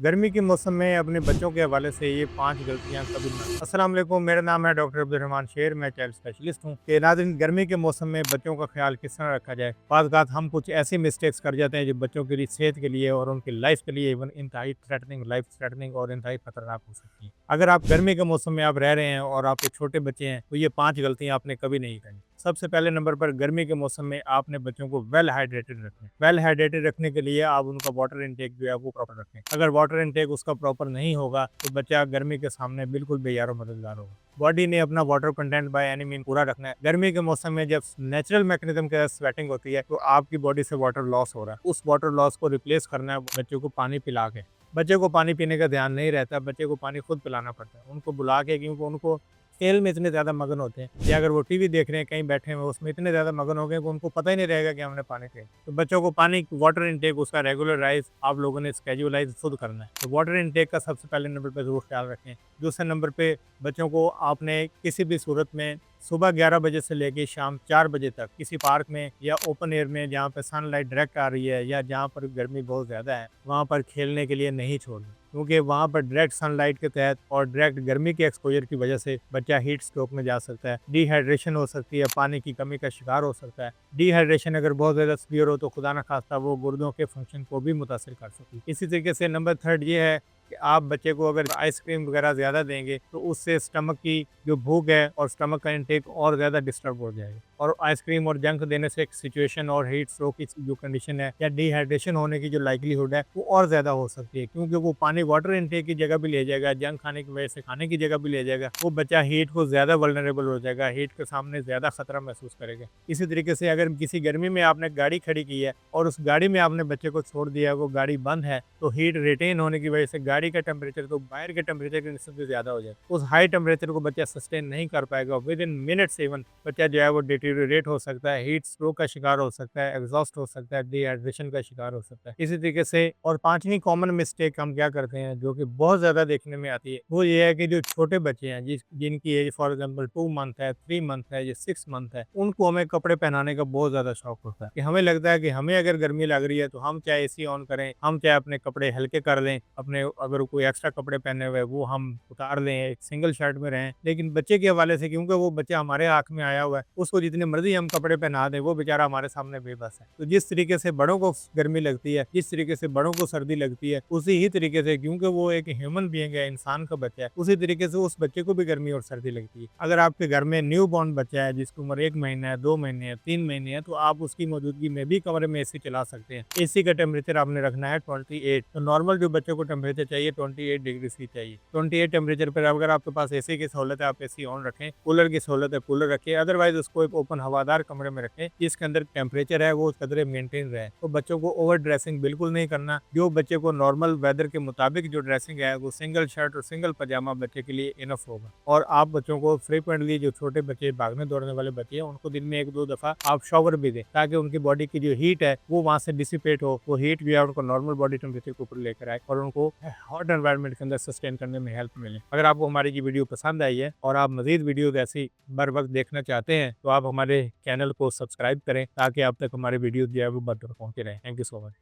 गर्मी के मौसम में अपने बच्चों के हवाले से ये 5 गलतियाँ कभी ना अस्सलाम वालेकुम, मेरा नाम है डॉक्टर अब्दुर्रहमान शेर, मैं चाइल्ड स्पेशलिस्ट हूँ। कि नाज़रीन, गर्मी के मौसम में बच्चों का ख्याल किस तरह रखा जाए। बाज़ औक़ात हम कुछ ऐसी मिस्टेक्स कर जाते हैं जो बच्चों के लिए, सेहत के लिए और उनकी लाइफ के लिए इवन इंतहाई थ्रेटनिंग, लाइफ थ्रेटनिंग और इंतहाई खतरनाक हो सकती है। अगर आप गर्मी के मौसम में आप रह रहे हैं और आपके छोटे बच्चे हैं, तो ये 5 गलतियाँ आपने कभी नहीं करनी। सबसे पहले नंबर पर, गर्मी के मौसम में आपने बच्चों को वेल हाइड्रेटेड रखना है। वेल हाइड्रेटेड रखने के लिए आप उनका वाटर इनटेक जो है वो प्रॉपर रखें। अगर वाटर इनटेक उसका प्रॉपर नहीं होगा तो बच्चा गर्मी के सामने बिल्कुल बेयारो मददगार होगा। बॉडी ने अपना water content by any mean पूरा रखना है। गर्मी के मौसम में जब नेचुरल मैकेनिज्म के स्वेटिंग होती है तो आपकी बॉडी से वाटर लॉस हो रहा है। उस वाटर लॉस को रिप्लेस करना है बच्चों को पानी पिला के। बच्चे को पानी पीने का ध्यान नहीं रहता, बच्चे को पानी खुद पिलाना पड़ता है उनको बुला के, क्योंकि उनको खेल में इतने ज़्यादा मगन होते हैं, या अगर वो टीवी देख रहे हैं कहीं बैठे हुए उसमें इतने ज़्यादा मगन हो गए कि उनको पता ही नहीं रहेगा कि हमने पानी पिया। तो बच्चों को पानी, वाटर इनटेक उसका रेगुलराइज आप लोगों ने स्केजुलाइज खुद करना है। तो वाटर इनटेक का सबसे पहले नंबर पे ज़रूर ख्याल रखें। दूसरे नंबर पे, बच्चों को आपने किसी भी सूरत में सुबह 11 बजे से लेके शाम 4 बजे तक किसी पार्क में या ओपन एयर में जहाँ पे सनलाइट डायरेक्ट आ रही है या जहाँ पर गर्मी बहुत ज़्यादा है वहाँ पर खेलने के लिए नहीं छोड़ना, क्योंकि वहाँ पर डायरेक्ट सनलाइट के तहत और डायरेक्ट गर्मी के एक्सपोजर की वजह से बच्चा हीट स्ट्रोक में जा सकता है, डिहाइड्रेशन हो सकती है, पानी की कमी का शिकार हो सकता है। डिहाइड्रेशन अगर बहुत ज़्यादा सीवियर हो तो खुदा न खास्ता वो गुर्दों के फंक्शन को भी मुतासिर कर सकती है। इसी तरीके से नंबर थर्ड ये है कि आप बच्चे को अगर आइसक्रीम वगैरह ज़्यादा देंगे तो उससे स्टमक की जो भूख है और स्टमक का इंटेक और ज़्यादा डिस्टर्ब हो जाएगा, और आइसक्रीम और जंक देने से एक सिचुएशन और हीट स्ट्रोक की जो कंडीशन है या डिहाइड्रेशन होने की जो लाइक्लीहुड है वो और ज़्यादा हो सकती है, क्योंकि वो पानी वाटर इंटेक की जगह भी ले जाएगा, जंक खाने की वजह से खाने की जगह भी ले जाएगा। वो बच्चा हीट को ज़्यादा वल्नरेबल हो जाएगा, हीट के सामने ज़्यादा खतरा महसूस करेगा। इसी तरीके से अगर किसी गर्मी में आपने गाड़ी खड़ी की है और उस गाड़ी में आपने बच्चे को छोड़ दिया, वो गाड़ी बंद है, तो हीट रिटेन होने की वजह से गाड़ी का टेम्परेचर तो बाहर के टेम्परेचर के निस्बत से ज़्यादा हो जाएगा। उस हाई टेम्परेचर को बच्चा सस्टेन नहीं कर पाएगा, विद इन मिनट्स इवन बच्चा जो है वो डिटीरियोरेट हो सकता है, हीट स्ट्रोक का शिकार हो सकता है, एग्जॉस्ट हो सकता है, डिहाइड्रेशन का शिकार हो सकता है। इसी तरीके से और पांचवी कॉमन मिस्टेक हम क्या करते हैं जो कि बहुत ज़्यादा देखने में आती है, वो ये है कि जो छोटे बच्चे हैं जिनकी एज फॉर एग्जाम्पल 2 मंथ है, 3 मंथ है या 6 मंथ है, उनको हमें कपड़े पहनाने का बहुत ज़्यादा शौक होता है कि हमें लगता है कि हमें अगर गर्मी लग रही है तो हम चाहे एसी ऑन करें, हम चाहे अपने कपड़े हल्के कर लें, अपने अगर कोई एक्स्ट्रा कपड़े पहने हुए वो हम उतार लें, एक सिंगल शर्ट में रहें। लेकिन बच्चे के हवाले से, क्योंकि वो बच्चा हमारे आँख में आया हुआ है, उसको जितने मर्जी हम कपड़े पहना दें वो बेचारा हमारे सामने बेबस है। तो जिस तरीके से बड़ों को गर्मी लगती है, जिस तरीके से बड़ों को सर्दी लगती है, उसी ही तरीके से, क्योंकि वो एक ह्यूमन बीइंग है, इंसान का बच्चा है, उसी तरीके से उस बच्चे को भी गर्मी और सर्दी लगती है। अगर आपके घर में न्यू बॉर्न बच्चा है जिसकी उम्र 1 महीना है, 2 महीने है, 3 महीने है, तो आप उसकी मौजूदगी में भी कमरे में एसी चला सकते हैं। एसी का टेम्परेचर आपने रखना है 28। तो नॉर्मल जो बच्चे को टेम्परेचर चाहिए 28 डिग्री सी चाहिए। 28 टेम्परेचर पर अगर आपके पास एसी की सहूलत है आप एसी ऑन रखें, कूलर की सहूलत है कूलर रखें, अदरवाइज उसको एक ओपन हवादार कमरे में रखें जिसके अंदर टेम्परेचर है वो उस कदर मेंटेन रहे। तो बच्चों को ओवर ड्रेसिंग बिल्कुल नहीं करना। जो बच्चे को नॉर्मल वेदर के मुताबिक जो ड्रेसिंग है वो सिंगल शर्ट और सिंगल पजामा बच्चे के लिए इनफ होगा। और आप बच्चों को फ्रीक्वेंटली, जो छोटे बच्चे भागने दौड़ने वाले बच्चे हैं, उनको दिन में 1-2 दफा आप शॉवर भी दें ताकि उनकी बॉडी की जो हीट है वो वहाँ से डिसिपेट हो, वो हीट भी उनको नॉर्मल बॉडी टेम्परेचर के ऊपर लेकर आए और उनको हॉट एनवायरनमेंट के अंदर सस्टेन करने में हेल्प मिले। अगर आपको हमारी ये वीडियो पसंद आई है और आप मजीद वीडियोज ऐसी बर वक्त देखना चाहते हैं तो आप हमारे चैनल को सब्सक्राइब करें ताकि आप तक हमारे वीडियो जो है वो बर वक्त पहुँचते रहें। Thank you so much.